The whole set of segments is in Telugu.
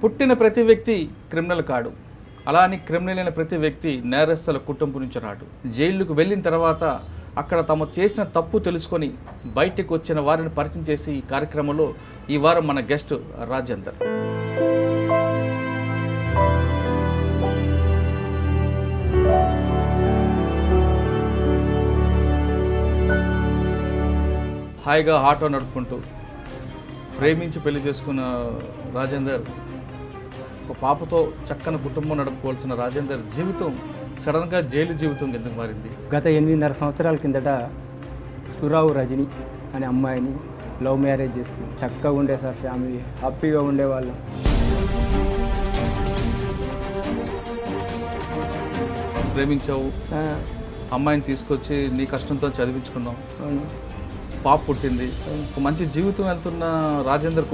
పుట్టిన ప్రతి వ్యక్తి క్రిమినల్ కాడు. అలా అని క్రిమినల్ అయిన ప్రతి వ్యక్తి నేరస్తుల కుటుంబం నుంచి రాడు. జైలుకు వెళ్ళిన తర్వాత అక్కడ తాము చేసిన తప్పు తెలుసుకొని బయటికి వచ్చిన వారిని పరిచయం చేసి ఈ కార్యక్రమంలో ఈ వారం మన గెస్ట్ రాజేందర్. హాయిగా ఆటో నడుపుకుంటూ ప్రేమించి పెళ్లి చేసుకున్న రాజేందర్, ఒక పాపతో చక్కని కుటుంబం నడుపుకోవాల్సిన రాజేందర్ జీవితం సడన్గా జైలు జీవితం ఎందుకు మారింది? గత 8.5 సంవత్సరాల కిందట సురావు రజని అనే అమ్మాయిని లవ్ మ్యారేజ్ చేసుకుని చక్కగా ఉండే సార్, ఫ్యామిలీ హ్యాపీగా ఉండేవాళ్ళం. ప్రేమించావు, అమ్మాయిని తీసుకొచ్చి నీ కష్టంతో చదివించుకున్నావు, పాప పుట్టింది, ఒక మంచి జీవితం వెళ్తున్న రాజేందర్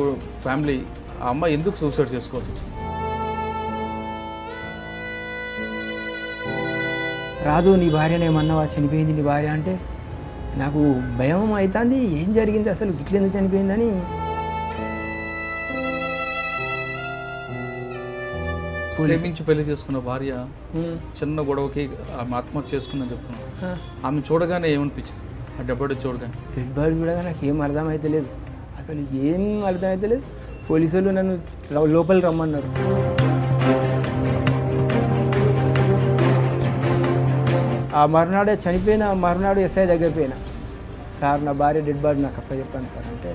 ఫ్యామిలీ ఆ అమ్మాయి ఎందుకు సూసైడ్ చేసుకోవాల్సి వచ్చింది? రాదు, నీ భార్యనే ఏమన్నావా, చనిపోయింది నీ భార్య అంటే నాకు భయం అవుతుంది. ఏం జరిగింది అసలు, గిట్ల ఎందుకు చనిపోయిందని. ప్రేమించి పెళ్లి చేసుకున్న భార్య చిన్న గొడవకి ఆమె ఆత్మహత్య చేసుకుందని చెప్తున్నాను. ఆమె చూడగానే ఏమనిపించింది? ఆ డెడ్ బాడీ చూడగానే చూడగా నాకు ఏం అర్థమైతే లేదు, అసలు ఏం అర్థమైతే లేదు. పోలీసు వాళ్ళు నన్ను లోపల రమ్మన్నారు. ఆ మరునాడే చనిపోయిన మరునాడు ఎస్ఐ దగ్గర పోయినా, సార్ నా భార్య డెడ్ బాడీ నాకు అప్ప చెప్పాను సార్ అంటే,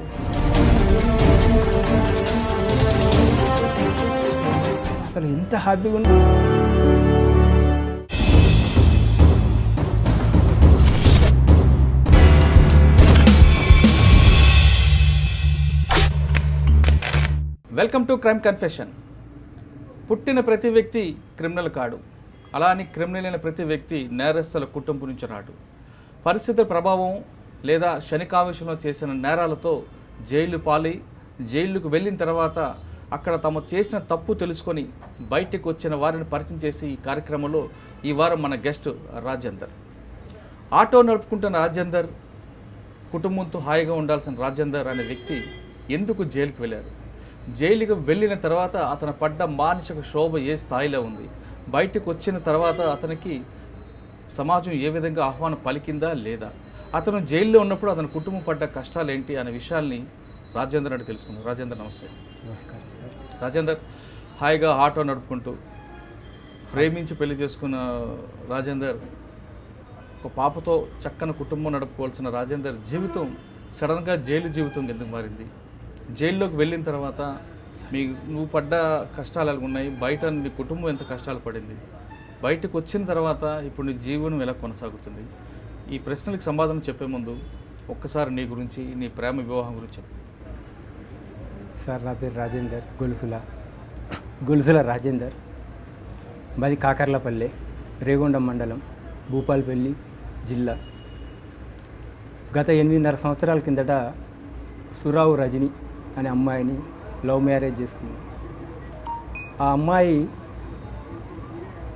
అసలు ఎంత హ్యాపీగా ఉన్నా. Welcome to crime confession. పుట్టిన ప్రతి వ్యక్తి క్రిమినల్ కాడు. అలా అని క్రిమినల్ అయిన ప్రతి వ్యక్తి నేరస్తుల కుటుంబం నుంచి రాడు. పరిస్థితుల ప్రభావం లేదా శనికావేశంలో చేసిన నేరాలతో జైలుకు వెళ్ళిన తర్వాత అక్కడ తాము చేసిన తప్పు తెలుసుకొని బయటికి వచ్చిన వారిని పరిచయం చేసి ఈ కార్యక్రమంలో ఈ వారం మన గెస్ట్ రాజేందర్. ఆటో నడుపుకుంటున్న రాజేందర్, కుటుంబంతో హాయిగా ఉండాల్సిన రాజేందర్ అనే వ్యక్తి ఎందుకు జైలుకు వెళ్ళారు? జైలుకు వెళ్ళిన తర్వాత అతను పడ్డ మానసిక శోభ ఏ స్థాయిలో ఉంది? బయటకు వచ్చిన తర్వాత అతనికి సమాజం ఏ విధంగా ఆహ్వానం పలికిందా లేదా? అతను జైల్లో ఉన్నప్పుడు అతని కుటుంబం పడ్డ కష్టాలు ఏంటి అనే విషయాల్ని రాజేందర్ అంటే తెలుసుకున్నాం. రాజేందర్ నమస్తే. నమస్కారం. రాజేందర్, హాయిగా ఆటో నడుపుకుంటూ ప్రేమించి పెళ్లి చేసుకున్న రాజేందర్, ఒక పాపతో చక్కని కుటుంబం నడుపుకోవాల్సిన రాజేందర్ జీవితం సడన్గా జైలు జీవితం ఎందుకు మారింది? జైల్లోకి వెళ్ళిన తర్వాత నువ్వు పడ్డ కష్టాలు ఎలా ఉన్నాయి, బయట నీ కుటుంబం ఎంత కష్టాలు పడింది, బయటకు వచ్చిన తర్వాత ఇప్పుడు నీ జీవనం ఎలా కొనసాగుతుంది? ఈ ప్రశ్నలకు సమాధానం చెప్పే ముందు ఒక్కసారి నీ గురించి, నీ ప్రేమ వివాహం గురించి చెప్పు. సార్ నా పేరు రాజేందర్, గొలుసుల రాజేందర్. మాది కాకర్లపల్లె, రేగొండ మండలం, భూపాలపల్లి జిల్లా. గత 8.5 సంవత్సరాల కిందట సురావు రజని అనే అమ్మాయిని లవ్ మ్యారేజ్ చేసుకున్నాను. ఆ అమ్మాయి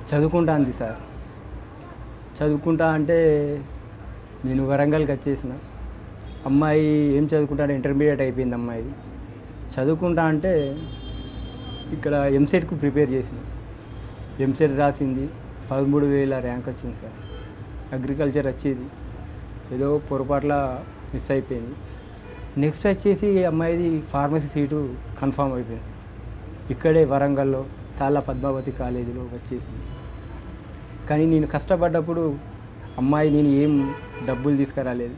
చదువుకుంటా అంది సార్. చదువుకుంటా అంటే నేను వరంగల్కి వచ్చేసిన. అమ్మాయి ఏం చదువుకుంటా అంటే ఇంటర్మీడియట్ అయిపోయింది అమ్మాయి. చదువుకుంటా అంటే ఇక్కడ ఎంసెట్కు ప్రిపేర్ చేసిన. ఎంసెట్ రాసింది, 13,000 ర్యాంక్ వచ్చింది సార్. అగ్రికల్చర్ వచ్చేది, ఏదో పొరపాట్ల మిస్ అయిపోయింది. నెక్స్ట్ వచ్చేసి అమ్మాయిది ఫార్మసీ సీటు కన్ఫామ్ అయిపోయింది. ఇక్కడే వరంగల్లో చాలా పద్మావతి కాలేజీలో వచ్చేసింది. కానీ నేను కష్టపడ్డప్పుడు అమ్మాయి నేను ఏం డబ్బులు తీసుకురాలేదు,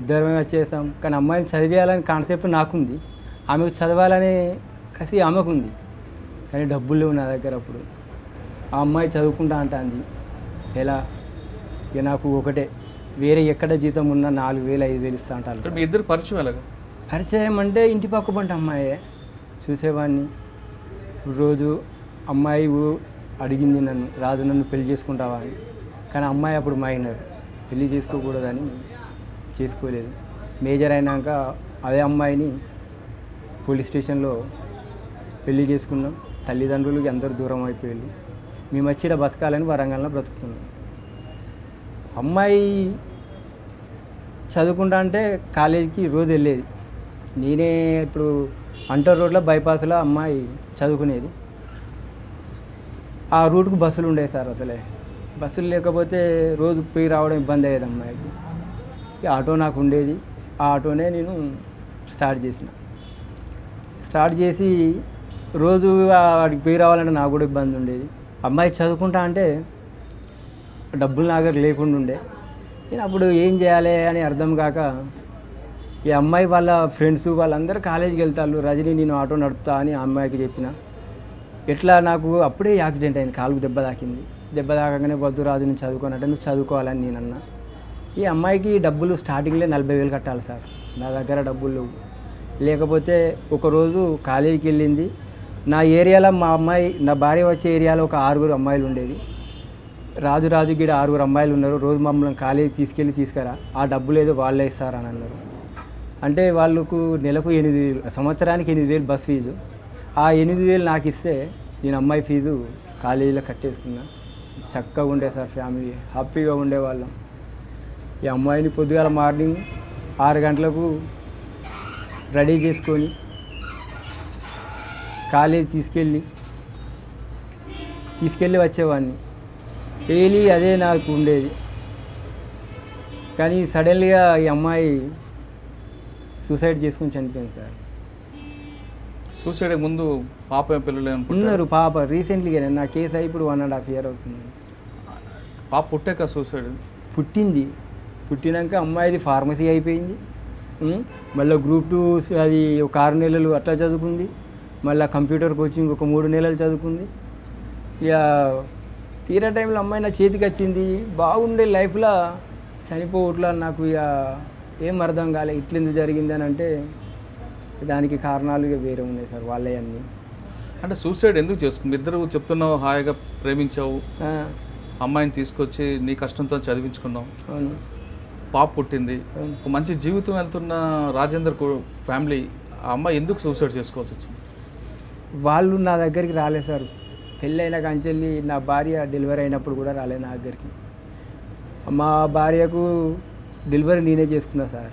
ఇద్దరమే వచ్చేసాం. కానీ అమ్మాయిని చదివేయాలని కాన్సెప్ట్ నాకుంది, ఆమెకు చదవాలనే కసి ఆమెకుంది. కానీ డబ్బులు లేవు నా దగ్గర. అప్పుడు ఆ అమ్మాయి చదువుకుంటా అంటుంది. ఎలా ఇక నాకు ఒకటే, వేరే ఎక్కడ జీతం ఉన్నా 4,000 5,000 ఇస్తా అంటారు. మీ ఇద్దరు పరిచయం ఎలాగా? పరిచయం అంటే ఇంటి పక్కబంట అమ్మాయే, చూసేవాడిని రోజు. అమ్మాయి అడిగింది నన్ను, రాజు నన్ను పెళ్లి చేసుకుంటావా అని. కానీ అమ్మాయి అప్పుడు మైనర్, పెళ్లి చేసుకోకూడదని చేసుకోలేదు. మేజర్ అయినాక అదే అమ్మాయిని పోలీస్ స్టేషన్లో పెళ్లి చేసుకున్నాం. తల్లిదండ్రులకి అందరూ దూరం అయిపోయారు. మేము వచ్చి ఇక్కడ బతకాలని వరంగల్లో బ్రతుకుతున్నాం. అమ్మాయి చదువుకుంటా అంటే కాలేజీకి రోజు వెళ్ళేది. నేనే ఇప్పుడు అంటర్ రోడ్లో బైపాస్లో అమ్మాయి చదువుకునేది. ఆ రూట్కు బస్సులు ఉండేవి సార్. అసలే బస్సులు లేకపోతే రోజు పోయి రావడం ఇబ్బంది అయ్యేది అమ్మాయికి. ఈ ఆటో నాకు ఉండేది. ఆ ఆటోనే నేను స్టార్ట్ చేసి రోజు వాడికి పోయి రావాలంటే నాకు కూడా ఇబ్బంది ఉండేది. అమ్మాయి చదువుకుంటా అంటే డబ్బులు నా దగ్గర లేకుండా ఉండే. నేను అప్పుడు ఏం చేయాలి అని అర్థం కాక ఈ అమ్మాయి వాళ్ళ ఫ్రెండ్స్ వాళ్ళందరూ కాలేజీకి వెళ్తారు, రజని నేను ఆటో నడుపుతా అని ఆ అమ్మాయికి చెప్పిన. ఎట్లా నాకు అప్పుడే యాక్సిడెంట్ అయింది, కాలుకు దెబ్బ తాకింది. దెబ్బ తాకగానే వద్దు రాజు నేను చదువుకోనంటే నువ్వు చదువుకోవాలని నేను అన్నా. ఈ అమ్మాయికి డబ్బులు స్టార్టింగ్లో 40,000 కట్టాలి సార్. నా దగ్గర డబ్బులు లేకపోతే ఒకరోజు కాలేజీకి వెళ్ళింది. నా ఏరియాలో నా భార్య వచ్చే ఏరియాలో ఒక 6 అమ్మాయిలు ఉండేది. రాజు గిడ 6 అమ్మాయిలు ఉన్నారు, రోజు మమ్మల్ని కాలేజీ తీసుకురా, ఆ డబ్బులు ఏదో వాళ్ళే ఇస్తారని అన్నారు. అంటే వాళ్ళకు నెలకు 8,000, సంవత్సరానికి 8,000 బస్ ఫీజు. ఆ 8,000 నాకు ఇస్తే నేను అమ్మాయి ఫీజు కాలేజీలో కట్టేసుకున్నా. చక్కగా ఉండే సార్, ఫ్యామిలీ హ్యాపీగా ఉండేవాళ్ళం. ఈ అమ్మాయిని పొద్దుగాల మార్నింగ్ 6 గంటలకు రెడీ చేసుకొని కాలేజీ తీసుకెళ్ళి వచ్చేవాడిని. డైలీ అదే నాకు ఉండేది. కానీ సడన్గా ఈ అమ్మాయి సూసైడ్ చేసుకుని చనిపోయింది సార్. సూసైడ్ ముందు పాప పిల్లలు ఉన్నారు. పాప రీసెంట్లీగా నా కేసు అయి ఇప్పుడు 1.5 year అవుతుంది. పాప పుట్టాక సూసైడ్ పుట్టినాక అమ్మాయిది ఫార్మసీ అయిపోయింది. మళ్ళీ గ్రూప్ 2 అది ఒక 6 నెలలు అట్లా చదువుకుంది. మళ్ళీ కంప్యూటర్ కోచింగ్ ఒక 3 నెలలు చదువుకుంది. ఇక తీరా టైంలో అమ్మాయి నా చేతికి వచ్చింది. బాగుండే లైఫ్లో చనిపోవట్లా. నాకు ఇక ఏం అర్థం కాలే ఇట్లెందుకు జరిగింది అని. అంటే దానికి కారణాలు ఇక వేరే ఉన్నాయి సార్, వాళ్ళే అన్నీ. అంటే సూసైడ్ ఎందుకు చేసుకుంది? ఇద్దరు చెప్తున్నావు హాయిగా ప్రేమించావు, అమ్మాయిని తీసుకొచ్చి నీ కష్టంతో చదివించుకున్నావు, అవును, పాప పుట్టింది, ఒక మంచి జీవితం వెళ్తున్న రాజేందర్ ఫ్యామిలీ ఆ అమ్మాయి ఎందుకు సూసైడ్ చేసుకోవాల్సి వచ్చింది? వాళ్ళు నా దగ్గరికి రాలేదు సార్. పెళ్ళైన కంచెల్లి నా భార్య డెలివరీ అయినప్పుడు కూడా రాలేదు నా దగ్గరికి. మా భార్యకు డెలివరీ నేనే చేసుకున్నా సార్.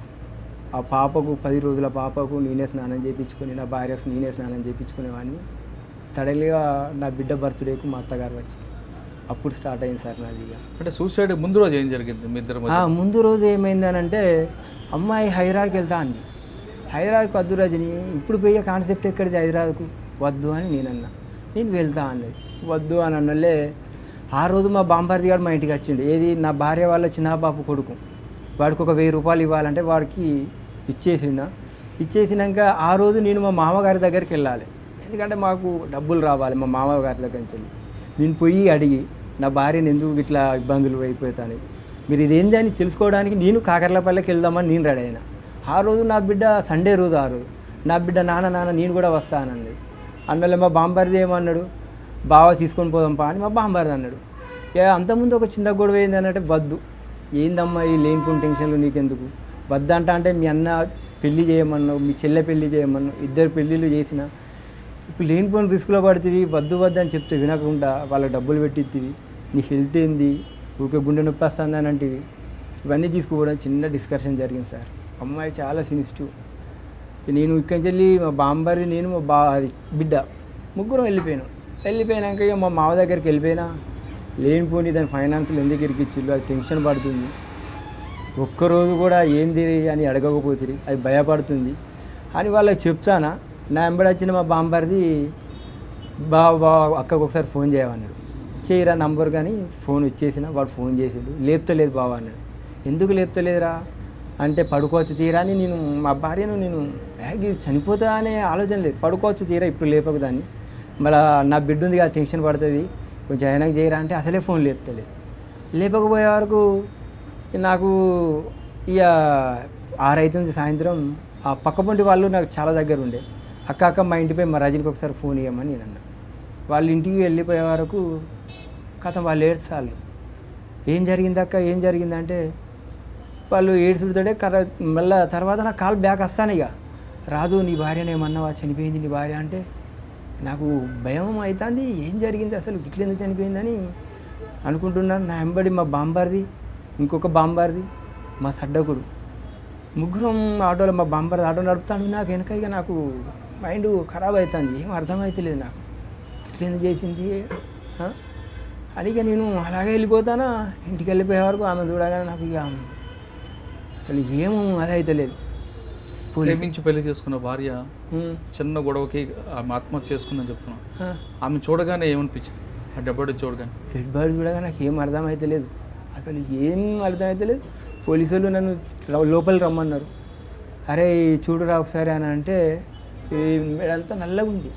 ఆ పాపకు 10 రోజుల పాపకు నేనే స్నానం చేయించుకొని, నా భార్యకు నేనే స్నానం చేయించుకునేవాడిని. సడన్గా నా బిడ్డ బర్త్డేకు మా అత్తగారు వచ్చి అప్పుడు స్టార్ట్ అయింది సార్ నాది. అంటే సూసైడ్ ముందు రోజు ఏం జరిగింది మీ ఇద్దరు? ముందు రోజు ఏమైందనంటే అమ్మాయి హైదరాబాద్కి వెళ్తా అంది. హైదరాబాద్కి వద్దు రజని, ఇప్పుడు పోయే కాన్సెప్ట్ ఎక్కడిది హైదరాబాద్కు, వద్దు అని నేనన్నా. నేను వెళ్తా అన్నది. వద్దు అని అన్నలే. ఆ రోజు మా బాంబార్ది గారు మా ఇంటికి వచ్చిండు. ఏది నా భార్య వాళ్ళ చిన్న బాబు కొడుకు, వాడికి ఒక 1000 రూపాయలు ఇవ్వాలంటే వాడికి ఇచ్చేసినాక ఆ రోజు నేను మా మామగారి దగ్గరికి వెళ్ళాలి. ఎందుకంటే మాకు డబ్బులు రావాలి మా మామగారి దగ్గర నుంచి. నేను పోయి అడిగి నా భార్యను ఎందుకు ఇట్లా ఇబ్బందులు అయిపోతాను, మీరు ఇదేంది అని తెలుసుకోవడానికి నేను కాకర్లపల్లికి వెళ్దామని నేను రెడీ అయినా. ఆ రోజు నా బిడ్డ సండే రోజు, ఆ రోజు నా బిడ్డ నాన్న నేను కూడా వస్తానండి అన్నలే. మా బాంబారిది ఏమన్నాడు, బాగా తీసుకొని పోదాంపా అని మా బాంబారిది అన్నాడు. ఇక అంతకుముందు ఒక చిన్న గొడవ ఏంది అన్నట్టు, వద్దు ఏందమ్మా ఈ లేనిపోని టెన్షన్లు నీకెందుకు, వద్దంట అంటే మీ అన్న పెళ్ళి చేయమన్నావు, మీ చెల్లె పెళ్ళి చేయమన్నావు, 2 పెళ్ళిళ్ళు చేసిన, ఇప్పుడు లేనిపోని రిస్క్లో పడుతుంది, వద్దు అని చెప్తే వినకుండా వాళ్ళకి డబ్బులు పెట్టిద్దివి, నీ హెల్త్ ఏంది, ఊరికే గుండె నొప్పి వస్తుంది అని అంటివి. ఇవన్నీ తీసుకుపోవడం చిన్న డిస్కషన్ జరిగింది సార్. అమ్మాయి చాలా సెన్సిటివ్. నేను ఇక్కడి నుంచి వెళ్ళి మా బాంబారి నేను మా బిడ్డ ముగ్గురం వెళ్ళిపోయినాక ఇక మా మావ దగ్గరికి వెళ్ళిపోయినా. లేనిపోని దాని ఫైనాన్షియల్ ఎందుకు ఇరికిచ్చిళ్ళు, అది టెన్షన్ పడుతుంది. ఒక్కరోజు కూడా ఏంది అని అడగకపోతుంది, అది భయపడుతుంది అని వాళ్ళకి చెప్తానా. నా వెంబడి వచ్చిన మా బాంబారిది బాబా అక్కకు ఒకసారి ఫోన్ చేయమన్నాడు. చేయరా నంబర్ కానీ ఫోన్ ఇచ్చేసిన. వాడు ఫోన్ చేసాడు, లేపుతలేదు బాబా అన్నాడు. ఎందుకు లేపుతలేదురా అంటే పడుకోవచ్చు తీరా అని. నేను మా భార్యను నేను చనిపోతా అనే ఆలోచన లేదు, పడుకోవచ్చు తీరా ఇప్పుడు లేపకదాన్ని, మళ్ళీ నా బిడ్డ ఉంది కదా టెన్షన్ పడుతుంది, కొంచెం ఆయనకు చేయరా అంటే అసలే ఫోన్ లేపకపోయే వరకు నాకు ఇక 6 అవుతుంది సాయంత్రం. ఆ పక్కపొంటి వాళ్ళు నాకు చాలా దగ్గర ఉండే. అక్క మా ఇంటిపై మా రజనికి ఒకసారి ఫోన్ ఇవ్వమని నేను అన్నా. వాళ్ళ ఇంటికి వెళ్ళిపోయే వరకు కథం వాళ్ళు ఏడ్చాలి. ఏం జరిగిందంటే వాళ్ళు ఏడ్చుడితోటే మళ్ళీ తర్వాత నాకు కాల్ బ్యాక్ వస్తాను. ఇక రాదు నీ భార్యను ఏమన్నావా, చనిపోయింది నీ భార్య అంటే నాకు భయం అవుతుంది. ఏం జరిగింది అసలు, గిట్లెందుకు చనిపోయిందని అనుకుంటున్నాను. నా వెంబడి మా బాంబార్ది, ఇంకొక బాంబార్ది, మా సడ్డకుడు, ముగ్గురం ఆటోలో. మా బాంబార్ది ఆటో నడుపుతాను. నాకు వెనక ఇక నాకు మైండ్ ఖరాబ్ అవుతుంది, ఏం అర్థమవుతలేదు నాకు, ఇట్లా ఎందుకు చేసింది అడిగా. నేను అలాగే వెళ్ళిపోతానా, ఇంటికి వెళ్ళిపోయే వరకు ఆమె చూడగానే నాకు ఇక అసలు ఏమో అది అవుతలేదు. ప్రేమించి పెళ్లి చేసుకున్న భార్య చిన్న గొడవకి ఆమె ఆత్మహత్య చేసుకుందని చెప్తున్నాను. ఆమె చూడగానే ఏమనిపించింది? ఆ డెడ్ బాడీ చూడగానే నాకు ఏం అర్థమవుతలేదు, అసలు ఏం అర్థమవుతలేదు. పోలీసు వాళ్ళు నన్ను లోపల రమ్మన్నారు. అరే చూడురా ఒకసారి అని అంటే మేడంతా నల్లగా ఉంది,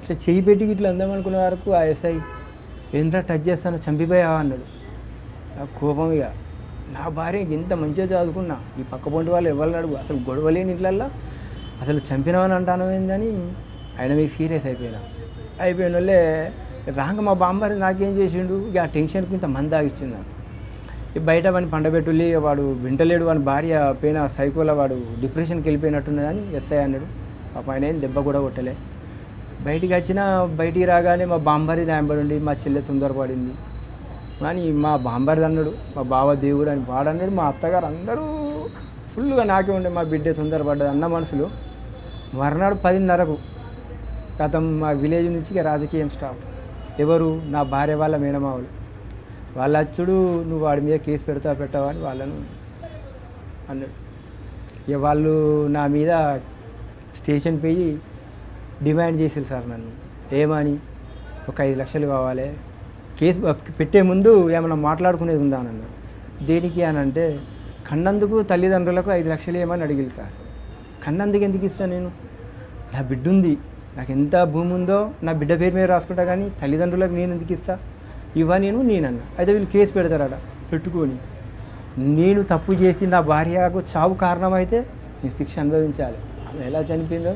ఇట్లా చెయ్యి పెట్టి ఇట్లా అందామనుకునే వరకు ఆ ఎస్ఐ ఏంద్రా టచ్ చేస్తాను చంపిపోయావా అన్నాడు. నాకు కోపం, ఇక నా భార్య ఇంత మంచిగా చదువుకున్నా, ఈ పక్క పొంటి వాళ్ళు ఎవరిని అడుగు, అసలు గొడవలేని ఇట్లల్లా అసలు చంపినామని అంటాను ఏందని ఆయన మీకు సీరియస్ అయిపోయిన వాళ్ళే రాంగ మా బాంబారి నాకేం చేసిండు, ఇక ఆ టెన్షన్కి ఇంత మంది తాగిచ్చిండు నాకు. బయట వాడిని పండబెట్టుల్లి, వాడు వింటలేడు, వాని భార్య పోయిన సైకోలో వాడు డిప్రెషన్కి వెళ్ళిపోయినట్టున్నదని ఎస్ఐ అన్నాడు. పాప ఆయన ఏం దెబ్బ కూడా కొట్టలే. బయటికి రాగానే మా బాంబారి దాంబడి ఉండి మా చెల్లె తొందరపడింది కానీ మా బాంబారిది అన్నాడు, మా బావ దేవుడు అని వాడన్నాడు. మా అత్తగారు అందరూ ఫుల్గా నాకే ఉండే, మా బిడ్డ తొందరపడ్డది అన్న మనసులో. మర్నాడు 10:30కు గతం మా విలేజ్ నుంచి ఇక రాజకీయం స్టాప్. ఎవరు? నా భార్య వాళ్ళ మేనమావులు. వాళ్ళ అచ్చుడు నువ్వు వాడి మీద కేసు పెట్టావా అని వాళ్ళను అన్నాడు. ఇక వాళ్ళు నా మీద స్టేషన్ పోయి డిమాండ్ చేసారు సార్ నన్ను. ఏమని? ఒక 5 లక్షలు కావాలి, కేసు పెట్టే ముందు ఏమైనా మాట్లాడుకునేది ఉందా అని అన్నారు. దేనికి అని అంటే కన్నందుకు తల్లిదండ్రులకు 5 లక్షలు ఏమని అడిగింది సార్. కన్నందుకు ఎందుకు ఇస్తాను నేను? నా బిడ్డ ఉంది, నాకు ఎంత భూమి ఉందో నా బిడ్డ పేరు మీద రాసుకుంటా, కానీ తల్లిదండ్రులకు నేను ఎందుకు ఇస్తా? నేనన్నా. అయితే వీళ్ళు కేసు పెడతారట. పెట్టుకొని నేను తప్పు చేసి నా భార్యకు చావు కారణమైతే నేను శిక్ష అనుభవించాలి. ఆమె ఎలా చనిపోయిందో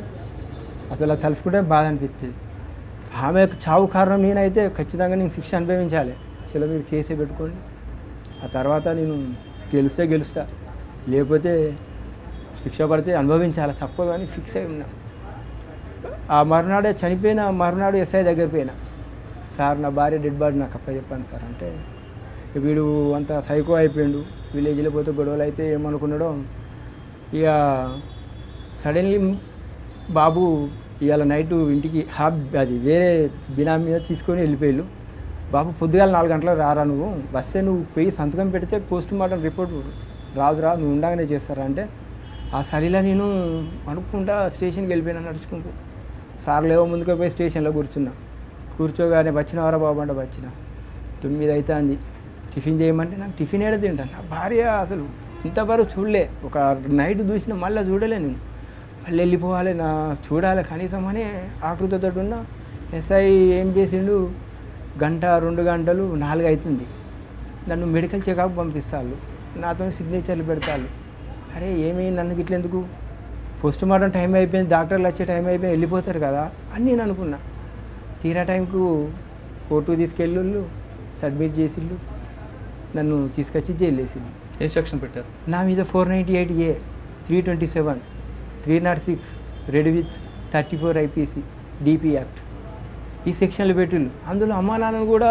అసలు అది తలుసుకుంటే బాధ అనిపిస్తుంది. ఆమెకు చావు కారణం నేనైతే ఖచ్చితంగా నేను శిక్ష అనుభవించాలి. చలో మీరు కేసే పెట్టుకోండి, ఆ తర్వాత నేను గెలుస్తా, లేకపోతే శిక్ష పడితే అనుభవించాలి తప్పదు అని ఫిక్స్ అయి ఉన్నా. ఆ మరునాడే చనిపోయిన మరునాడు ఎస్ఐ దగ్గర పోయినా. సార్ నా భార్య డెడ్ బాడీ నాకు చెప్పండి సార్ అంటే, వీడు అంత సైకో అయిపోయాడు, విలేజ్లో పోతే గొడవలు అయితే ఏమనుకున్నాడో. ఇక సడన్లీ బాబు ఇవాళ నైటు ఇంటికి అది వేరే బినామీ మీద తీసుకొని వెళ్ళిపోయాడు. బాబు పొద్దుగాల 4 గంటలకు రారా, నువ్వు వస్తే నువ్వు పోయి సంతకం పెడితే పోస్ట్ మార్టం రిపోర్ట్ రాదురా, నువ్వు ఉండగానే చేస్తారా అంటే, ఆ సరిలా నేను అనుకుంటా స్టేషన్కి వెళ్ళిపోయినా నడుచుకుంటూ. సార్ లేవో ముందుకు పోయి స్టేషన్లో కూర్చోగానే వచ్చినవరా బాబు అంటే వచ్చిన. 9 అవుతుంది, టిఫిన్ చేయమంటే నాకు టిఫిన్ ఏడ తింటాను. నా భార్య అసలు ఇంతవరకు చూడలే, ఒక నైట్ చూసిన మళ్ళీ చూడలే నేను. మళ్ళీ వెళ్ళిపోవాలి, నా చూడాలి కనీసం అనే ఆకృతితో ఉన్న. ఎస్ఐ ఏం చేసిండు, 1 2 గంటలు 4 అవుతుంది, నన్ను మెడికల్ చెకప్ పంపిస్తాను, నాతో సిగ్నేచర్లు పెడతాను. అరే ఏమీ నన్ను ఇట్లా ఎందుకు, పోస్ట్ మార్టం టైం అయిపోయింది, డాక్టర్లు వచ్చే టైం అయిపోయింది, వెళ్ళిపోతారు కదా అని నేను అనుకున్నా. తీరా టైంకు కోర్టుకు తీసుకెళ్ళు సబ్మిట్ చేసిళ్ళు, నన్ను తీసుకొచ్చి జైలు వేసిండు. ఏ సెక్షన్ పెట్టారు? నా మీద 498A, 327, 306 red with 34 IPC DP act ఈ సెక్షన్లు పెట్టిళ్ళు. అందులో అమ్మా నాన్నను కూడా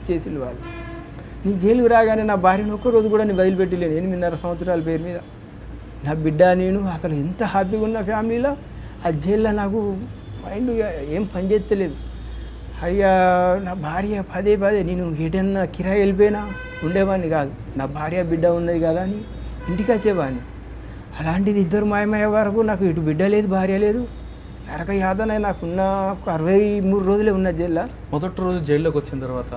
చేసిళ్ళు వాళ్ళు. నేను జైలుకు రాగానే నా భార్యను ఒక్కరోజు కూడా నేను వదిలిపెట్టలేను. 8.5 సంవత్సరాల పేరు మీద నా బిడ్డ నేను అసలు ఎంత హ్యాపీగా ఉన్న ఫ్యామిలీలో. ఆ జైల్లో నాకు మైండ్ ఏం పనిచేస్తలేదు. అయ్యా నా భార్య పదే నేను ఎటన్నా కిరాయి వెళ్ళిపోయినా ఉండేవాడిని కాదు. నా భార్య బిడ్డ ఉన్నది కదా అని ఇంటికి వచ్చేవాడిని. అలాంటిది 2 మాయమయ్యే వరకు నాకు ఇటు బిడ్డ లేదు, భార్య లేదు. నరక యాతన నాకున్న 63 రోజులే ఉన్న జైల్లో. మొదటి రోజు జైల్లోకి వచ్చిన తర్వాత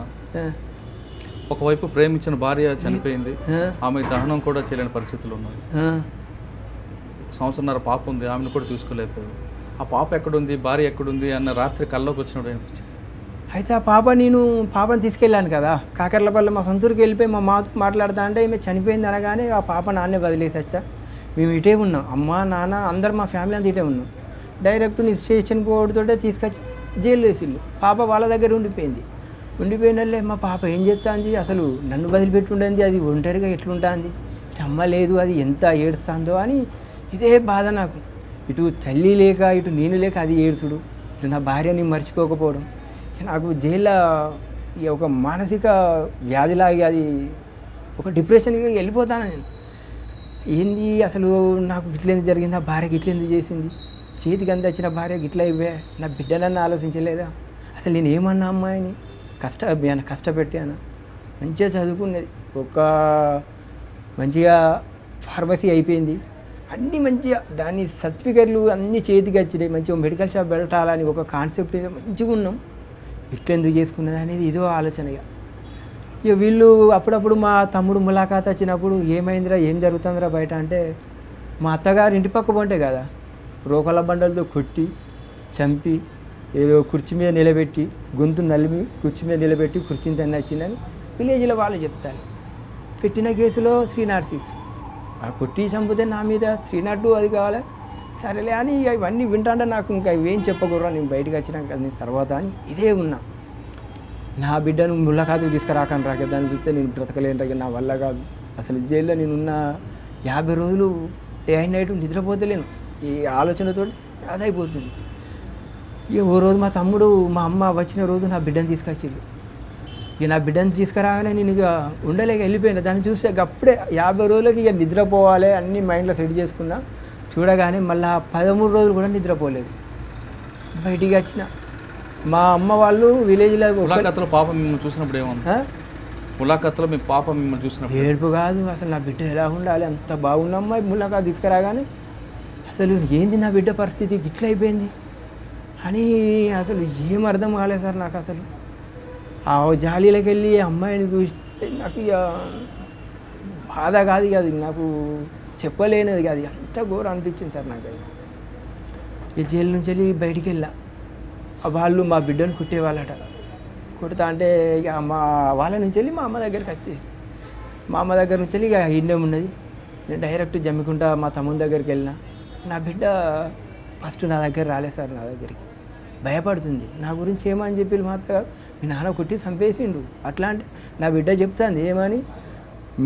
ఒకవైపు ప్రేమించిన భార్య చనిపోయింది, ఆమె దహనం కూడా చేయలేని పరిస్థితులు ఉన్నాయి. 1.5 సంవత్సరం పాప ఉంది, ఆమెను కూడా చూసుకోలేకపోయావు. ఆ పాప ఎక్కడుంది, భార్య ఎక్కడుంది అన్న రాత్రి కల్లోకి వచ్చినప్పుడు అనిపించింది. అయితే ఆ పాపని తీసుకెళ్ళాను కదా కాకర్లపల్లి, మా సొంతూరుకి వెళ్ళిపోయి మా మాతో మాట్లాడుతా అంటే ఈమె చనిపోయింది అనగానే ఆ పాప నాన్నే వదిలేసి వచ్చా. మేము ఇటే ఉన్నాం, అమ్మ నాన్న అందరు మా ఫ్యామిలీ అంతా ఇటే ఉన్నాం. డైరెక్ట్ నీ స్టేషన్ కోడ్తోటే తీసుకొచ్చి జైలు వేసిళ్ళు. పాప వాళ్ళ దగ్గర ఉండిపోయినలే. మా పాప ఏం చేస్తుంది, అసలు నన్ను వదిలిపెట్టి ఉండేది, అది ఒంటరిగా ఎట్లుంటుంది, అమ్మ లేదు, అది ఎంత ఏడుస్తుందో అని ఇదే బాధ నాకు. ఇటు తల్లి లేక ఇటు నేను లేక అది ఏడుచుడు, ఇటు నా భార్యని మర్చిపోకపోవడం. నాకు జైల్లో ఒక మానసిక వ్యాధిలాగి అది ఒక డిప్రెషన్కి వెళ్ళిపోతాను నేను. ఏంది అసలు నాకు ఇట్లెందుకు జరిగింది, ఆ భార్యకి ఇట్లెందుకు చేసింది, చేతికి అందించిన భార్య గిట్లా ఇవే నా బిడ్డలన్నా ఆలోచించలేదా? అసలు నేను ఏమన్నా అమ్మాయిని కష్టపెట్టాను. మంచిగా చదువుకున్నది, ఒక మంచిగా ఫార్మసీ అయిపోయింది, అన్నీ మంచిగా దాని సర్టిఫికెట్లు అన్నీ చేతికి వచ్చినాయి, మంచిగా మెడికల్ షాప్ పెట్టాలని ఒక కాన్సెప్ట్ మంచిగా ఉన్నాం. ఇట్లెందుకు చేసుకున్నది అనేది ఇదో ఆలోచనగా. ఇక వీళ్ళు అప్పుడప్పుడు మా తమ్ముడు ములాఖాత్ వచ్చినప్పుడు ఏమైందిరా ఏం జరుగుతుందిరా బయట అంటే, మా అత్తగారు ఇంటి పక్క పోంటే కదా రోకల బండలతో కొట్టి చంపి ఏదో కుర్చీ మీద నిలబెట్టి గొంతు నలిమి కుర్చీ మీద నిలబెట్టి కుర్చీని తన్ని వచ్చిందని విలేజ్లో వాళ్ళు చెప్తారు. పెట్టిన కేసులో 306, ఆ కొట్టి చంపితే నా మీద 302 అది కావాలి. సరేలే అని ఇవన్నీ వింటాంటే నాకు ఇంకా ఇవేం చెప్పకూడరా నేను బయటకు వచ్చినాక తర్వాత అని ఇదే ఉన్నా. నా బిడ్డను ముళ్ళకాతుకు తీసుకురాకండి రాక దాన్ని చూస్తే నేను బ్రతకలేను రాక, నా వల్ల కాదు. అసలు జైల్లో నేనున్న 50 రోజులు డే అండ్ నైట్ నిద్రపోతలేను, ఈ ఆలోచనతో అదైపోతుంది. ఇక ఓ రోజు మా తమ్ముడు మా అమ్మ వచ్చిన రోజు నా బిడ్డను తీసుకొచ్చిళ్ళు. ఇక నా బిడ్డను తీసుకురాగానే నేను ఇక ఉండలేక వెళ్ళిపోయినా. దాన్ని చూస్తే అప్పుడే 50 రోజులకి ఇక నిద్రపోవాలి అన్నీ మైండ్లో సెట్ చేసుకున్నా. చూడగానే మళ్ళీ 13 రోజులు కూడా నిద్రపోలేదు. బయటికి వచ్చిన మా అమ్మ వాళ్ళు విలేజ్లో ములాఖాత్లో పాప మిమ్మల్ని చూసినప్పుడు ఏమన్నా? ములాఖాత్లో మీ పాప మిమ్మల్ని చూసినప్పుడు ఏడుపు కాదు, అసలు నా బిడ్డ ఎలా ఉండాలి అంత బాగున్నమ్మా. ములాఖాత్ తీసుకురాగానే అసలు ఏంది నా బిడ్డ పరిస్థితి ఇట్లా అయిపోయింది అని అసలు ఏం అర్థం కాలేదు సార్ నాకు. అసలు ఆ జాలీలోకి వెళ్ళి అమ్మాయిని చూస్తే నాకు ఇక బాధ కాదు, అది నాకు చెప్పలేనిది కాదు, అంత ఘోరం అనిపించింది సార్ నాకు. ఈ జైలు నుంచి వెళ్ళి బయటికి వెళ్ళా. వాళ్ళు మా బిడ్డను కుట్టేవాళ్ళట. కుడతా అంటే ఇక మా వాళ్ళ నుంచి వెళ్ళి మా అమ్మ దగ్గరికి వచ్చేసి, మా అమ్మ దగ్గర నుంచి వెళ్ళి ఇక ఇండియం ఉన్నది. నేను డైరెక్ట్ జమ్మికుంటా మా తమ్ముని దగ్గరికి వెళ్ళిన. నా బిడ్డ ఫస్ట్ నా దగ్గర రాలేదు సార్, నా దగ్గరికి భయపడుతుంది. నా గురించి ఏమని చెప్పి మా అత్తగారు మీ నాన్న కుట్టి చంపేసిండు అట్లా అంటే, నా బిడ్డ చెప్తాంది ఏమని,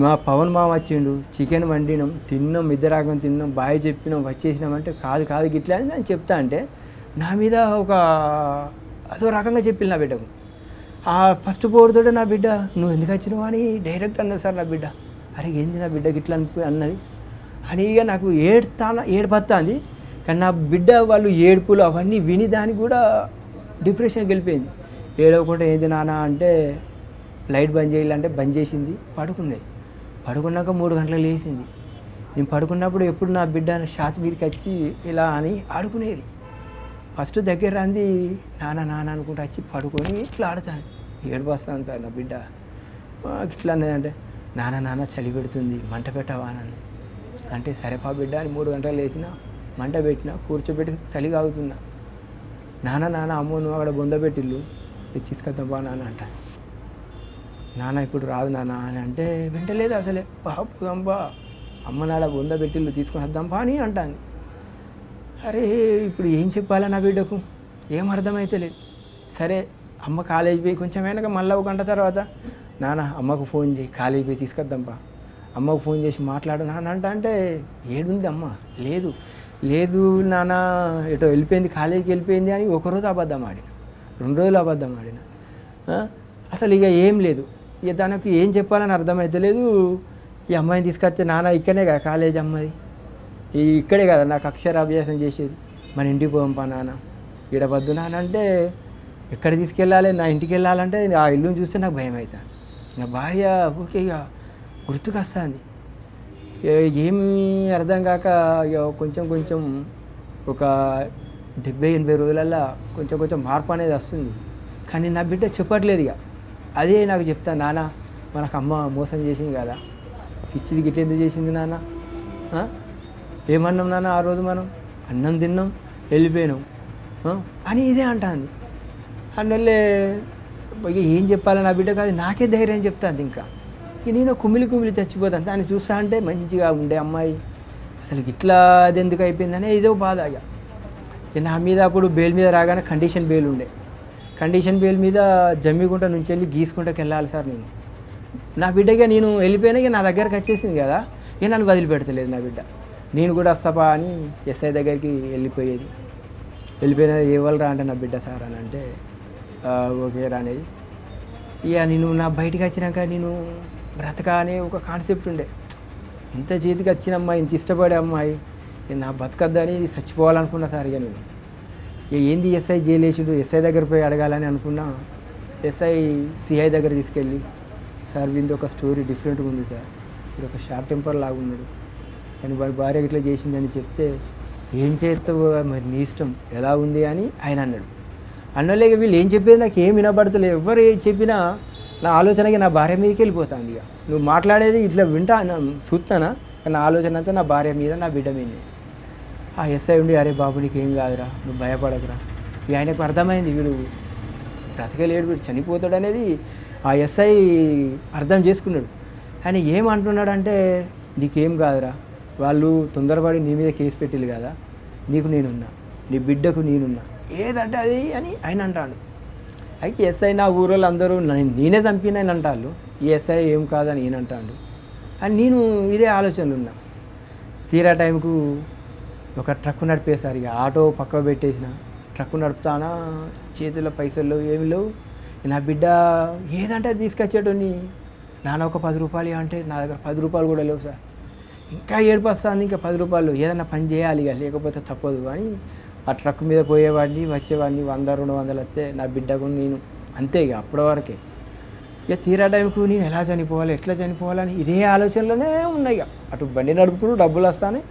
మా పవన్ మామ వచ్చిండు, చికెన్ వండినాం తిన్నాం, ఇద్దరాగం తిన్నాం, బాయ్ చెప్పినాం వచ్చేసినామంటే కాదు కాదు గిట్లా అని నేను చెప్తా అంటే నా మీద ఒక అదో రకంగా చెప్పిల్లు నా బిడ్డకు. ఆ ఫస్ట్ పోడుతోటే నా బిడ్డ నువ్వు ఎందుకు వచ్చినావు అని డైరెక్ట్ అన్నది సార్ నా బిడ్డ. అరే ఏంది నా బిడ్డకి ఇట్లా అన్నది అని ఇక నాకు ఏడుపత్తాంది. కానీ నా బిడ్డ వాళ్ళు ఏడుపులు అవన్నీ విని దానికి కూడా డిప్రెషన్కి వెళ్ళిపోయింది. ఏడవకుండా ఏంది నాన్న అంటే లైట్ బంద్ చేయాలంటే బంద్ చేసింది, పడుకున్నది. పడుకున్నాక 3 గంటలకు లేచింది. నేను పడుకున్నప్పుడు ఎప్పుడు నా బిడ్డ షాత్ మీదకి వచ్చి ఇలా అని ఆడుకునేది. ఫస్ట్ దగ్గర అంది నాన్న నాన్న అనుకుంటూ వచ్చి పడుకొని ఇట్లా ఆడుతాను. ఏడుపు వస్తాను సార్ నా బిడ్డ ఇట్లా అన్నదంటే నాన్న నాన్న చలి పెడుతుంది మంట పెట్టవా అని అంటే సరే పా బిడ్డ అని 3 గంటలు లేచిన మంట పెట్టిన కూర్చోబెట్టి చలి కాగుతున్నా. నాన్న నాన్న అమ్మో నువ్వు అక్కడ బొంద పెట్టిల్లు తీసుకొద్దాంపా నాన్న అంట. నాన్న ఇప్పుడు రాదు నాన్న అని అంటే వింటలేదు అసలే. పోదాంపా అమ్మ నాడ బొంద పెట్టిల్లు తీసుకొని వద్దాంపా అని అంటాను. అరే ఇప్పుడు ఏం చెప్పాలా నా బిడ్డకు ఏం అర్థమైతే లేదు. సరే అమ్మ కాలేజీ పోయి కొంచెం వెనక మళ్ళీ 1 గంట తర్వాత నాన్న అమ్మకు ఫోన్ చేయి కాలేజీ పోయి తీసుకొద్దాంపా, అమ్మకు ఫోన్ చేసి మాట్లాడు నాన్న అంటే ఏడుంది అమ్మ లేదు లేదు నాన్న ఎటో వెళ్ళిపోయింది కాలేజీకి వెళ్ళిపోయింది అని 1 రోజు అబద్ధం ఆడిన, 2 రోజులు అబద్ధం ఆడిన. అసలు ఇక ఏం లేదు, ఇక తనకు ఏం చెప్పాలని అర్థమైతే లేదు. ఈ అమ్మాయిని తీసుకొస్తే నాన్న ఇక్కడనే కదా కాలేజ్ అమ్మది, ఇక్కడే కదా నాకు అక్షరాభ్యాసం చేసేది, మన ఇంటికి పోంపా నాన్న ఈడవద్దు నాన్న అంటే ఎక్కడ తీసుకెళ్ళాలి, నా ఇంటికి వెళ్ళాలంటే ఆ ఇల్లుని చూస్తే నాకు భయం అవుతుంది. నా భార్య ఓకే ఇక గుర్తుకొస్తుంది. ఏమి అర్థం కాక ఇక కొంచెం కొంచెం ఒక 70-80 రోజులల్లో కొంచెం మార్పు అనేది వస్తుంది. కానీ నా బిడ్డ చెప్పట్లేదు. ఇక అదే నాకు చెప్తాను నాన్న మనకు అమ్మ మోసం చేసింది కదా, పిచ్చిది గిట్ల ఎందుకు చేసింది నాన్న, ఏమన్నాం నాన్న ఆ రోజు మనం అన్నం తిన్నాం వెళ్ళిపోయినాం అని ఇదే అంటుంది. అందువల్లే ఇక ఏం చెప్పాలి నా బిడ్డ కాదు నాకే ధైర్యం చెప్తాను. ఇంకా ఇక నేను కుమిలి చచ్చిపోతాను. దాన్ని చూస్తా అంటే మంచిగా ఉండే అమ్మాయి అసలు ఇట్లా అది ఎందుకు అయిపోయిందనే ఇదో బాధ. ఇక నా మీద అప్పుడు బెయిల్ మీద రాగానే కండిషన్ బెయిల్ ఉండే, కండిషన్ బెయిల్ మీద జమ్మిగుంట నుంచి వెళ్ళి గీసుకుంటకి వెళ్ళాలి సార్. నేను నా బిడ్డగా నేను వెళ్ళిపోయినా ఇక నా దగ్గరకు వచ్చేసింది కదా, ఇక నన్ను వదిలిపెడతలేదు నా బిడ్డ. నేను కూడా వస్తాపా అని ఎస్ఐ దగ్గరికి వెళ్ళిపోయినా ఏవాళ్ళరా అంటే నా బిడ్డ సార్ అని అంటే ఓకే రా అనేది. ఇక నేను నా బయటికి వచ్చినాక నేను బ్రతక అనే ఒక కాన్సెప్ట్ ఉండే. ఇంత చేతికి వచ్చిన అమ్మాయి, ఇంత ఇష్టపడే అమ్మాయి నా బతకద్దని చచ్చిపోవాలనుకున్నా సార్. ఇక నేను ఏంది ఎస్ఐ జైలు వేసిండు, ఎస్ఐ దగ్గర పోయి అడగాలని అనుకున్నా. ఎస్ఐ సిఐ దగ్గర తీసుకెళ్ళి, సార్ వీంది ఒక స్టోరీ డిఫరెంట్గా ఉంది సార్, ఇది ఒక షార్ట్ టెంపర్ లాగా ఉన్నాడు, కానీ వాడి భార్య ఇట్లా చేసిందని చెప్తే ఏం చేస్తావు మరి నీ ఇష్టం ఎలా ఉంది అని ఆయన అన్నాడు. అన్నలేక వీళ్ళు ఏం చెప్పేది నాకు ఏం వినబడతలేదు. ఎవరు ఏం చెప్పినా నా ఆలోచనకి నా భార్య మీదకి వెళ్ళిపోతాను. ఇక నువ్వు మాట్లాడేది ఇట్లా వింటా చూస్తానా, నా ఆలోచన అంతా నా భార్య మీద నా బిడ్డ మీద. ఆ ఎస్ఐ ఉండి అరే బాబు నీకు ఏం కాదురా, నువ్వు భయపడకురా. ఇక ఆయనకు అర్థమైంది వీడు బ్రతకలేడు, వీడు చనిపోతాడు అనేది ఆ ఎస్ఐ అర్థం చేసుకున్నాడు. ఆయన ఏమంటున్నాడంటే నీకేం కాదురా, వాళ్ళు తొందరపడి నీ మీద కేసు పెట్టిల్లు కదా, నీకు నేనున్నా, నీ బిడ్డకు నేనున్నా, ఏదంటే అది అని ఆయన అంటాడు. అయితే ఎస్ఐ నా ఊరోళ్ళు అందరూ నేనే చంపిన అని అంటారు, ఈ ఎస్ఐ ఏం కాదని ఈయన అంటాడు అని నేను ఇదే ఆలోచనలు ఉన్నా. తీరా టైంకు ఒక ట్రక్కు నడిపేశారు. ఇక ఆటో పక్క పెట్టేసిన ట్రక్కు నడుపుతానా, చేతుల్లో పైసలు ఏమి లేవు. నా బిడ్డ ఏదంటే అది తీసుకొచ్చేటోని, నాన్న ఒక 10 రూపాయలు అంటే నా దగ్గర 10 రూపాయలు కూడా లేవు సార్. ఇంకా ఏడుపు వస్తుంది, ఇంకా 10 రూపాయలు ఏదన్నా పని చేయాలి ఇక, లేకపోతే తప్పదు అని ఆ ట్రక్ మీద పోయేవాడిని వచ్చేవాడిని. 100-200 వస్తే నా బిడ్డకు నేను అంతే. ఇక అప్పటి వరకే ఇక తీరా టైంకు నేను ఎలా చనిపోవాలి, ఎట్లా చనిపోవాలని ఇదే ఆలోచనలోనే ఉన్నాయి. ఇక అటు బండి నడుపుకుంటూ డబ్బులు వస్తానే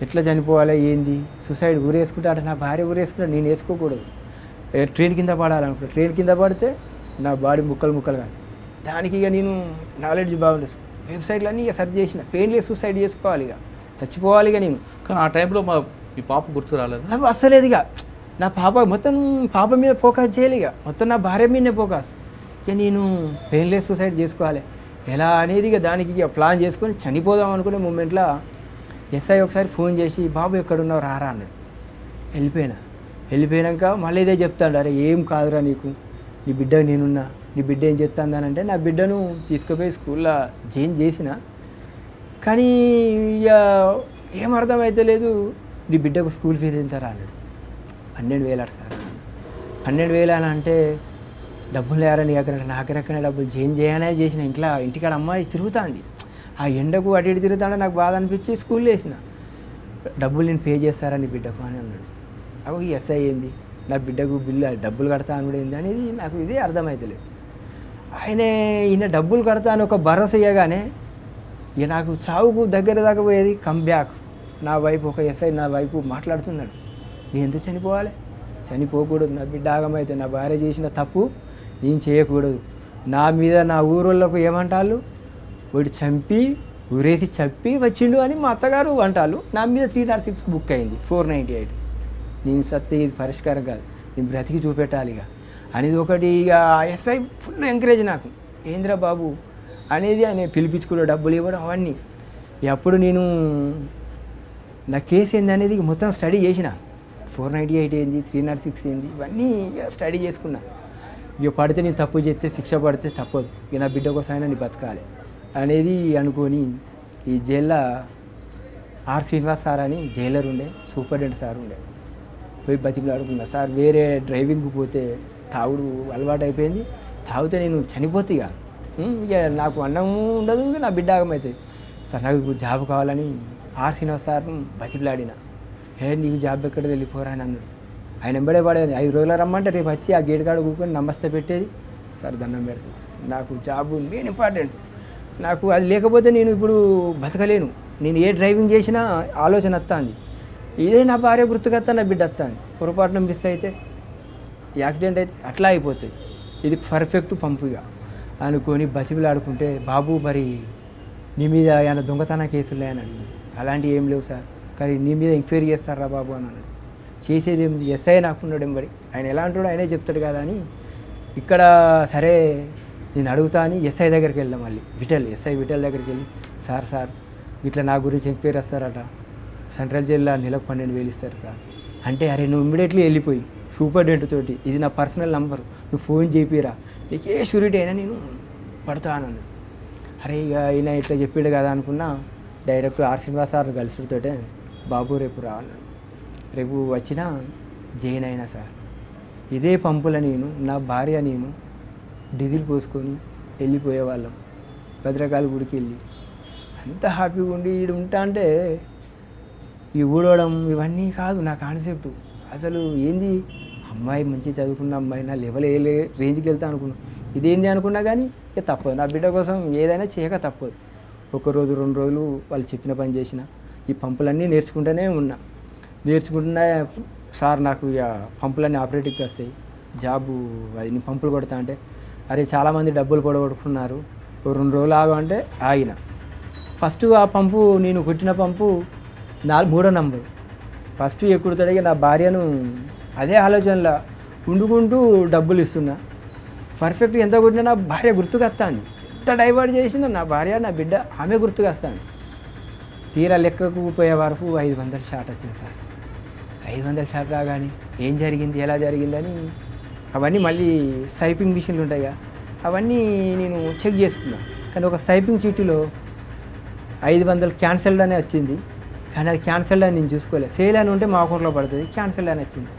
ఎట్లా చనిపోవాలి ఏంది, సూసైడ్ ఊరేసుకుంటే అంటే నా భార్య ఊరేసుకుంటే నేను వేసుకోకూడదు. ట్రైన్ కింద పడాలనుకుంటా, ట్రైన్ కింద పడితే నా బాడీ ముక్కలు కానీ. దానికి ఇక నేను నాలెడ్జ్ బాగుంటుంది, వెబ్సైట్లన్నీ ఇక సెర్చ్ చేసిన పెయిన్లెస్ సూసైడ్ చేసుకోవాలి, ఇక చచ్చిపోవాలి ఇక నేను. కానీ ఆ టైంలో మీ పాప గుర్తు రాలేదు నాకు అస్సలేదు. ఇక నా పాప మొత్తం పాప మీద ఫోకస్ చేయాలి, ఇక మొత్తం నా భార్య మీదనే ఫోకస్. ఇక నేను పెయిన్లెస్ సూసైడ్ చేసుకోవాలి ఎలా అనేది ఇక దానికి ఇక ప్లాన్ చేసుకొని చనిపోదాం అనుకునే మూమెంట్లో ఎస్ఐ ఒకసారి ఫోన్ చేసి బాబు ఎక్కడున్నావు రారా అన్నాడు. వెళ్ళిపోయాక మళ్ళీ ఇదే చెప్తాడు, అరే ఏం కాదురా నీకు, నీ బిడ్డ నేనున్నా, నీ బిడ్డ ఏం చెప్తాను అంటే నా బిడ్డను తీసుకుపోయి స్కూల్లో జాయిన్ చేసిన, కానీ ఇక ఏం అర్థమైతే లేదు. నీ బిడ్డకు స్కూల్ ఫీజు ఎంతరా అన్నాడు. 12,000 అట సార్. 12,000 అని అంటే డబ్బులు లేరని అక్కడ నాకెరక్కనే డబ్బులు జాయిన్ చేయనే చేసిన. ఇంటికాడ అమ్మాయి తిరుగుతుంది, ఆ ఎండకు అటు ఇటు తిరుగుతాడే నాకు బాధ అనిపించి స్కూల్లో వేసిన. డబ్బులు నేను పే చేస్తారని బిడ్డకు అని అన్నాడు. అవి ఎస్ఐ ఏంది, నా బిడ్డకు బిల్లు డబ్బులు కడతా అని కూడా ఏంది అనేది నాకు ఇదే అర్థమవుతలేదు. ఈయన డబ్బులు కడతా అని ఒక భరోసా ఇవ్వగానే ఇక నాకు చావుకు దగ్గర దాకా పోయేది. కమ్ బ్యాక్ నా వైపు ఒక ఎస్ఐ నా వైపు మాట్లాడుతున్నాడు, నేను ఎందుకు చనిపోవాలి, చనిపోకూడదు, నా బిడ్డ ఆగమైతే నా భార్య చేసిన తప్పు నేను చేయకూడదు. నా మీద నా ఊరోళ్ళకు ఏమంటారు, వాడు చంపి ఊరేసి చంపి వచ్చిండు అని మా అత్తగారు అంటారు. నా మీద 306 బుక్ అయింది, 498. నేను సత్తే ఇది పరిష్కారం కాదు, నేను బ్రతికి చూపెట్టాలి ఇక అనేది ఒకటి. ఇక ఎస్ఐ ఫుల్ ఎంకరేజ్ నాకు, ఏంద్రా బాబు అనేది ఆయన పిలిపించుకున్న డబ్బులు ఇవ్వడం అవన్నీ. అప్పుడు నేను నా కేసు ఏంది అనేది మొత్తం స్టడీ చేసిన, 498 ఏంది, 306 ఏంది, ఇవన్నీ ఇక స్టడీ చేసుకున్నా. ఇక పడితే నేను తప్పు చేస్తే శిక్ష పడితే తప్పదు, ఇక నా బిడ్డ కోసం అయినా నేను బతకాలి అనేది అనుకొని ఈ జైల్లో ఆర్ శ్రీనివాస్ సార్ అని జైలర్ ఉండే, సూపరింటెండెంట్ సార్ ఉండే, పోయి బతికిలాడుకున్నా. సార్ వేరే డ్రైవింగ్కి పోతే తాగుడు అలవాటు అయిపోయింది, తాగితే నేను చనిపోతే ఇక నాకు అన్నం ఉండదు, ఇక నా బిడ్డ ఆగమవుతుంది. సార్ నాకు జాబ్ కావాలని ఆర్ శ్రీనివాస్ సార్ బతికిలాడిన. నీకు జాబ్ ఎక్కడ వెళ్ళిపోరా అని అన్నాడు. ఆయన వెంబడే పడేది, 5 రోజులు రమ్మంటే రేపు వచ్చి ఆ గేట్ కాడ కూర్చొని నమస్తే పెట్టేది. సార్ దండం పెడతాను సార్, నాకు జాబ్ మెయిన్ ఇంపార్టెంట్, నాకు అది లేకపోతే నేను ఇప్పుడు బతకలేను. నేను ఏ డ్రైవింగ్ చేసినా ఆలోచన వస్తుంది, ఇదే నా భార్య గుర్తుకొస్తా, నా బిడ్డ వస్తుంది. పొరపాటున మిస్ అయితే యాక్సిడెంట్ అయితే అట్లా అయిపోతుంది, ఇది పర్ఫెక్ట్ పంపుగా అనుకొని బతికిలాడుకుంటే, బాబు మరి నీ మీద ఏమైనా దొంగతన కేసులు అని అడిగింది. అలాంటివి ఏం లేవు సార్, కానీ నీ మీద ఎంక్వైరీ చేస్తారా బాబు అని అన్నాడు. చేసేది ఏమి, ఎస్ఐ నాకున్నాడు ఎంబడి, ఆయన ఎలా అంటాడో ఆయనే చెప్తాడు కదా అని ఇక్కడ సరే నేను అడుగుతా అని ఎస్ఐ దగ్గరికి వెళ్ళాం. మళ్ళీ ఎస్ఐ విఠల్ దగ్గరికి వెళ్ళి, సార్ ఇట్లా నా గురించి ఎంక్వైరీ వస్తారట, సెంట్రల్ జైల్లో నెలకు 12,000 ఇస్తారు సార్ అంటే, అరే నువ్వు ఇమ్మీడియట్లీ వెళ్ళిపోయి సూపరింటెండెంట్ తోటి, ఇది నా పర్సనల్ నంబరు, నువ్వు ఫోన్ చేపిరా, నీకు ఏ షూరిటీ అయినా నేను పడతానన్నాడు. అరే ఇక ఈయన ఇట్లా చెప్పాడు కదా అనుకున్నా, డైరెక్ట్ ఆర్ శ్రీనివాస్ సార్ కలిసితోటే బాబు రేపు రావాలన్నాడు. రేపు వచ్చినా జైన్ అయినా సార్, ఇదే పంపుల నేను నా భార్య నేను డీజిల్ పోసుకొని వెళ్ళిపోయేవాళ్ళం భద్రకాళి గుడికి వెళ్ళి. అంత హ్యాపీగా ఉండి ఈడు ఉంటా అంటే ఈ ఊడవడం ఇవన్నీ కాదు నా కాన్సెప్ట్. అసలు ఏంది అమ్మాయి మంచి చదువుకున్న అమ్మాయి నా లెవెల్ ఏ రేంజ్కి వెళ్తా అనుకున్నా, ఇదేంది అనుకున్నా కానీ ఇక తప్పదు. నా బిడ్డ కోసం ఏదైనా చేయక తప్పదు. ఒక రోజు 2 రోజులు వాళ్ళు చెప్పిన పని చేసిన, ఈ పంపులన్నీ నేర్చుకుంటూనే ఉన్నా. నేర్చుకుంటున్నా సార్ నాకు ఇక పంపులన్నీ ఆపరేటింగ్కి వస్తాయి, జాబు అది నేను పంపులు కొడతా అంటే, అరే చాలామంది డబ్బులు పొడగొట్టుకున్నారు, 2 రోజులు ఆగు అంటే ఆగిన. ఫస్ట్ ఆ పంపు నేను కొట్టిన పంపు 3వ నంబర్ ఫస్ట్ ఎక్కుడుతాడిగా నా భార్యను అదే ఆలోచనలో ఉండుకుంటూ డబ్బులు ఇస్తున్నా. పర్ఫెక్ట్ ఎంత కొట్టినా నా భార్య గుర్తుకు వస్తాను. ఎంత డైవర్ట్ చేసినా నా భార్య నా బిడ్డ ఆమె గుర్తుకు వస్తాను. తీరా లెక్కకు పోయే వరకు 500 షాట్ వచ్చింది సార్. 500 షాట్ రాగానే ఏం జరిగింది ఎలా జరిగిందని అవన్నీ మళ్ళీ సైపింగ్ మిషన్లు ఉంటాయిగా అవన్నీ నేను చెక్ చేసుకున్నాను. కానీ ఒక సైపింగ్ చీటీలో 500 క్యాన్సల్డ్ అనే వచ్చింది. కానీ అది క్యాన్సల్డ్ అని నేను చూసుకోలేదు. సేల్ అని ఉంటే మా అకౌంట్లో పడుతుంది, క్యాన్సల్డ్ అని వచ్చింది.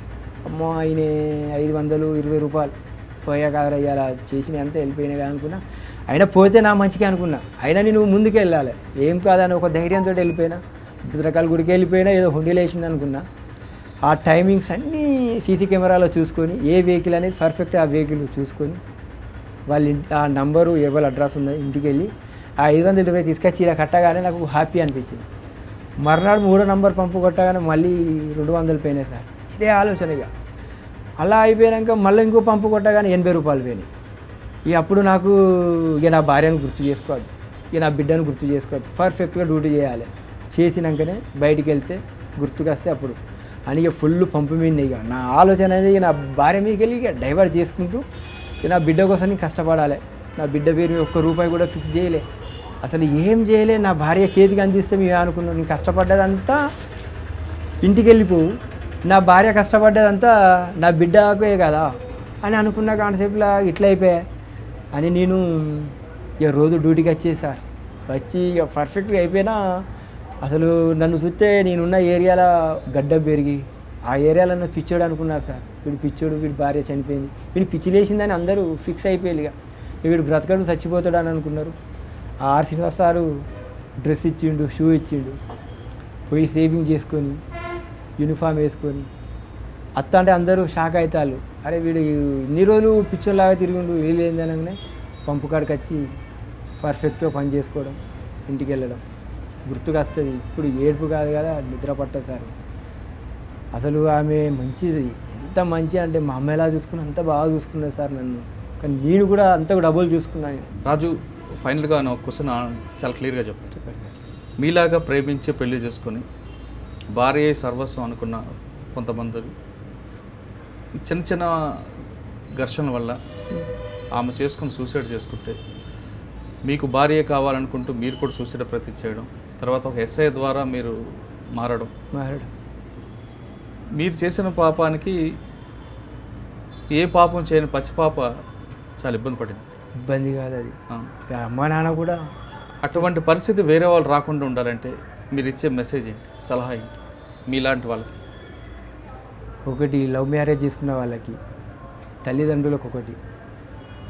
అమ్మో ఆయన 520 రూపాయలు పోయా కాదు అలా చేసిన అంతా వెళ్ళిపోయినాయి అనుకున్నా. అయినా పోతే నా మంచిగా అనుకున్నా. అయినా నేను ముందుకు వెళ్ళాలి ఏం కాదని ఒక ధైర్యంతో వెళ్ళిపోయినా. భద్రకాల గుడికి వెళ్ళిపోయినా ఏదో హుండీలు వేసింది అనుకున్నా. ఆ టైమింగ్స్ అన్నీ సీసీ కెమెరాలో చూసుకొని ఏ వెహికల్ అనేది పర్ఫెక్ట్ ఆ వెహికల్ చూసుకొని వాళ్ళ ఆ నంబరు ఎవరి అడ్రస్ ఉందో ఇంటికి వెళ్ళి ఆ 520 తీసుకొచ్చి ఇలా కట్టగానే నాకు హ్యాపీ అనిపించింది. మర్నాడు 3వ నంబర్ పంపు కొట్టగానే మళ్ళీ 200 పోయినాయి సార్. ఇదే ఆలోచనగా అలా అయిపోయాక మళ్ళీ ఇంకో పంపు కొట్టగానే 80 రూపాయలు పోయినాయి. ఇక అప్పుడు నాకు ఇక నా భార్యను గుర్తు చేసుకోవద్దు, ఇక నా బిడ్డను గుర్తు చేసుకోవద్దు, పర్ఫెక్ట్గా డ్యూటీ చేయాలి. చేసినాకనే బయటికి వెళ్తే గుర్తుకు వస్తే అప్పుడు అని ఇక ఫుల్ పంపు మీద ఇక నా ఆలోచన అనేది నా భార్య మీదకి వెళ్ళి ఇక డైవర్ట్ చేసుకుంటూ ఇక నా బిడ్డ కోసం నేను కష్టపడాలి. నా బిడ్డ పేరు ₹1 కూడా ఫిక్స్ చేయలే, అసలు ఏం చేయలే. నా భార్య చేతికి అందిస్తే మేము అనుకున్నాం. నేను కష్టపడ్డదంతా ఇంటికి వెళ్ళిపోవు, నా భార్య కష్టపడ్డదంతా నా బిడ్డకే కదా అని అనుకున్న కాన్సెప్ట్లో ఇట్లా అయిపోయా అని నేను ఇక రోజు డ్యూటీకి వచ్చేది సార్. వచ్చి ఇక పర్ఫెక్ట్గా అయిపోయినా అసలు నన్ను చూస్తే నేనున్న ఏరియాలో గడ్డ పెరిగి ఆ ఏరియాలో నన్ను పిచ్చోడు అనుకున్నారు సార్. వీడు పిచ్చోడు, వీడి భార్య చనిపోయింది, వీడు పిచ్చి లేచిందని అందరూ ఫిక్స్ అయిపోయారు. ఇక వీడు బ్రతకడు చచ్చిపోతాడు అని అనుకున్నారు. ఆర్ శ్రీనివాస్ సారు డ్రెస్ ఇచ్చిండు, షూ ఇచ్చిండు, పోయి సేవింగ్ చేసుకొని యూనిఫామ్ వేసుకొని అత్త అంటే అందరూ షాక్ అవుతారు. అరే వీడు ఇన్ని రోజులు పిచ్చోలాగా తిరిగిండు వీళ్ళేంది అనగానే పంపు కాడికి వచ్చి పర్ఫెక్ట్గా పని చేసుకోవడం, ఇంటికి వెళ్ళడం గుర్తుకు వస్తుంది. ఇప్పుడు ఏడుపు కాదు కదా, నిద్ర పట్టదు సార్. అసలు ఆమె మంచిది, ఎంత మంచి అంటే మా అమ్మ ఎలా చూసుకున్నా అంత బాగా చూసుకున్నది సార్ నన్ను. కానీ నేను కూడా అంత డబ్బులు చూసుకున్నాను. రాజు, ఫైనల్గా నా క్వశ్చన్ చాలా క్లియర్గా చెప్పండి. మీలాగా ప్రేమించి పెళ్లి చేసుకొని భార్య సర్వస్వం అనుకున్న కొంతమంది చిన్న చిన్న ఘర్షణల వల్ల ఆమె చేసుకుని సూసైడ్ చేసుకుంటే, మీకు భార్య కావాలనుకుంటూ మీరు కూడా సూసైడ్ ప్రయత్నం చేయడం, తర్వాత ఒక ఎస్ఐ ద్వారా మీరు మారడం, మీరు చేసిన పాపానికి ఏ పాపం చేయని పసిపాప చాలా ఇబ్బంది పడింది. ఇబ్బంది కాదు అది, అమ్మ నాన్న కూడా. అటువంటి పరిస్థితి వేరే వాళ్ళు రాకుండా ఉండాలంటే మీరు ఇచ్చే మెసేజ్ ఏంటి, సలహా ఏంటి మీలాంటి వాళ్ళకి? ఒకటి, లవ్ మ్యారేజ్ చేసుకున్న వాళ్ళకి తల్లిదండ్రులకు ఒకటి,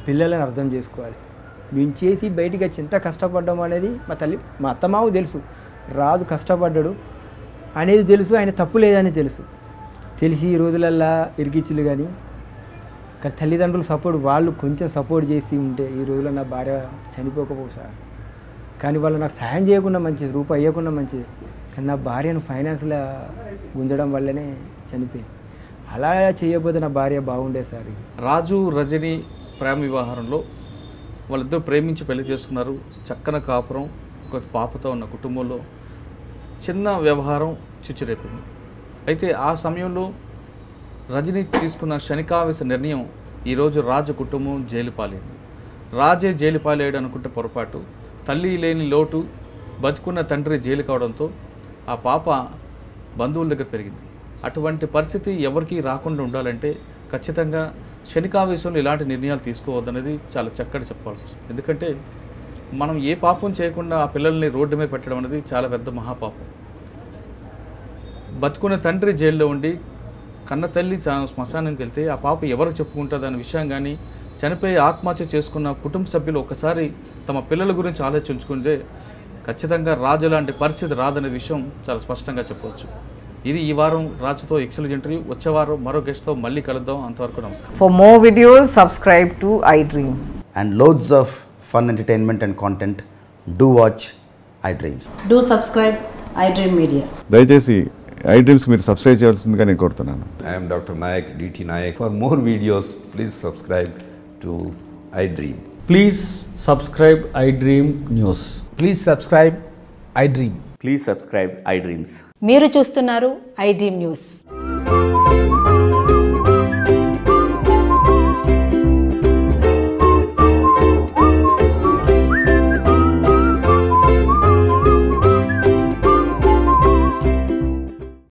పిల్లలను అర్థం చేసుకోవాలి. మేము చేసి బయటికి వచ్చి ఎంత కష్టపడ్డాం అనేది మా అత్తమావు తెలుసు. రాజు కష్టపడ్డాడు అనేది తెలుసు, ఆయన తప్పు లేదని తెలుసు. తెలిసి ఈ రోజులల్లా ఇరికిచ్చులు కానీ తల్లిదండ్రులు సపోర్ట్, వాళ్ళు కొంచెం సపోర్ట్ చేసి ఉంటే ఈ రోజుల్లో నా భార్య చనిపోకపోవు సార్. కానీ వాళ్ళు నాకు సాయం చేయకుండా మంచిది, రూపాయి ఇవ్వకుండా మంచిది. కానీ నా భార్యను ఫైనాన్స్లో గుంజడం వల్లనే చనిపోయింది. అలా చేయకపోతే నా భార్య బాగుండే సార్. రాజు రజని ప్రేమ వివాహంలో వాళ్ళిద్దరు ప్రేమించి పెళ్లి చేసుకున్నారు. చక్కన కాపురం, ఒక పాపతో ఉన్న కుటుంబంలో చిన్న వ్యవహారం చిచ్చురేపింది. అయితే ఆ సమయంలో రజని తీసుకున్న క్షణికావేశ నిర్ణయం ఈరోజు రాజు కుటుంబం జైలు పాలైంది. రాజే జైలు పాలేయడం అనుకుంటే పొరపాటు. తల్లి లేని లోటు, బతుకున్న తండ్రి జైలు కావడంతో ఆ పాప బంధువుల దగ్గర పెరిగింది. అటువంటి పరిస్థితి ఎవరికి రాకుండా ఉండాలంటే ఖచ్చితంగా క్షణికావేశంలో ఇలాంటి నిర్ణయాలు తీసుకోవద్దనేది చాలా చక్కటి చెప్పాల్సి వస్తుంది. ఎందుకంటే మనం ఏ పాపం చేయకుండా ఆ పిల్లల్ని రోడ్డు మీద పెట్టడం అనేది చాలా పెద్ద మహాపాపం. బతుకున్న తండ్రి జైల్లో ఉండి కన్న తల్లి శ్మశానానికి వెళ్తే ఆ పాప ఎవరికి చెప్పుకుంటుంది అనే విషయం కానీ, చనిపోయి ఆత్మహత్య చేసుకున్న కుటుంబ సభ్యులు ఒకసారి తమ పిల్లల గురించి ఆలోచించుకుంటే ఖచ్చితంగా రాజు లాంటి పరిస్థితి రాదనే విషయం చాలా స్పష్టంగా చెప్పవచ్చు. ఇది ఈ వారం రాజుతో ఎక్సలెంట్ ఇంటర్వ్యూ. వచ్చే వారం మరో గెస్ట్తో మళ్ళీ కలుద్దాం. అంతవరకు నమస్కారం. For more videos, subscribe to iDream. And loads of fun entertainment and content, do watch iDreams. Do subscribe iDream Media. దయచేసి iDreams మీరు సబ్స్క్రైబ్ చేయాల్సిందిగా నేను కోరుతున్నాను. I am Dr. Nayak, DT Nayak. For more videos, please subscribe to iDream. Please subscribe iDream News. Please subscribe iDream. Please subscribe iDreams. మీరు చూస్తున్నారు iDream News.